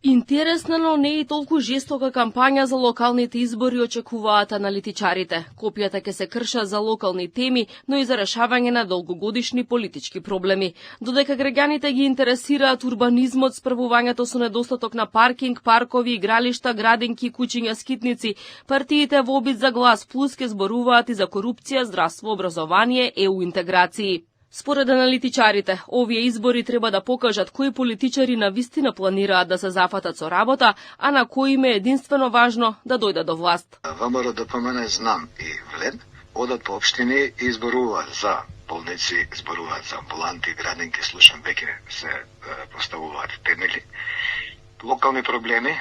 Интересна, но не и толку жестока кампања за локалните избори очекуваат аналитичарите. Копијата ќе се крша за локални теми, но и за решавање на долгогодишни политички проблеми. Додека граѓаните ги интересираат урбанизмот, справувањето со недостаток на паркинг, паркови, игралишта, градинки, куќиња, скитници, партиите во обид за глас плюс ќе зборуваат и за корупција, здравство, образование, ЕУ интеграции. Според аналитичарите, овие избори треба да покажат кои политичари навистина планираат да се зафатат со работа, а на кои им е единствено важно да дојдат до власт. ВМРО ДПМН знам и ВЛЕД одат по општини и изборуваат за болници, изборуваат за амбуланти, градинки, слушам веќе се поставуваат темели. Локални проблеми,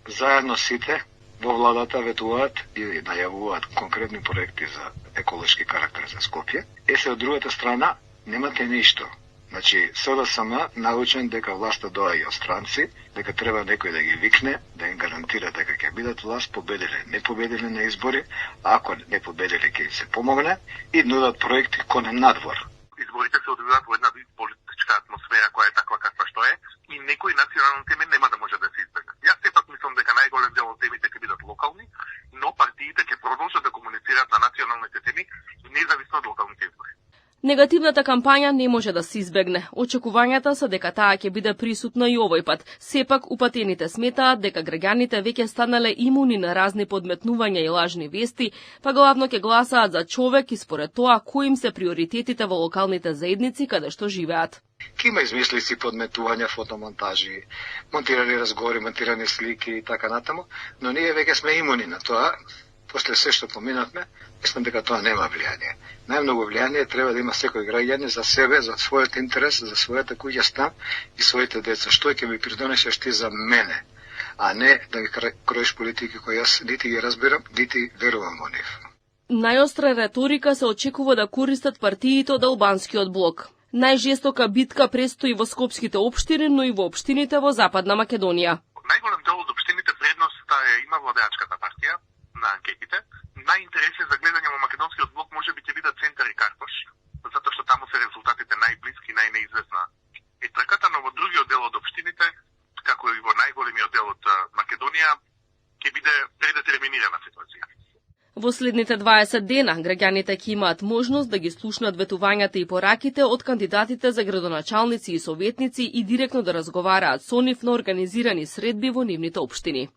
заедно сите во владата ветуваат и најавуваат конкретни проекти за еколошки карактер за Скопје. Се од другата страна немате ништо. Значи, СДСМ научен дека власта доаѓа од странци, дека треба некој да ги викне, да им гарантира дека ќе бидат власт, победиле, не победиле на избори, ако не победиле ќе им се помогне и нудат проекти кон надвор. Изборите се одвиваат во една политичка атмосфера која е таква каква што е и некои национални теми нема да може да се избегнат. Јас сепак мислам дека најголем дел од темите ќе бидат локални, но партиите ќе продолжат да комуницираат на националните теми независно од локалните избори. Негативната кампања не може да се избегне. Очекувањата се дека таа ќе биде присутна и овој пат. Сепак, упатените сметаат дека граѓаните веќе станале имуни на разни подметнувања и лажни вести, па главно ќе гласаат за човек и според тоа кои им се приоритетите во локалните заедници каде што живеат. Ке има измислици, подметувања, фотомонтажи, монтирани разговори, монтирани слики и така натаму, но ние веќе сме имуни на тоа. После се што поминавме, мислам дека тоа нема влијание. Најмногу влијание треба да има секој граѓанин за себе, за својот интерес, за својата куќа стан и своите деца. Што ќе ми придонесеш ти за мене, а не да ги кроиш политики кои јас нити ги разбирам, нити верувам во нив. Најостра реторика се очекува да користат партиите од албанскиот блок. Најжестока битка престои во скопските општини, но и во општините во Западна Македонија. Најголем дел од општините предноста има владеачката партија на анкетите. Најинтересен за гледање во македонскиот блок може би ќе бидат Центар и Карпош, затоа што таму се резултатите најблиски, најнеизвестна е трката, но во другиот дел од општините, како и во најголемиот дел од Македонија, ќе биде предетерминирана ситуација. Во следните 20 дена граѓаните ќе имаат можност да ги слушнат ветувањата и пораките од кандидатите за градоначалници и советници и директно да разговараат со нив на организирани средби во нивните општини.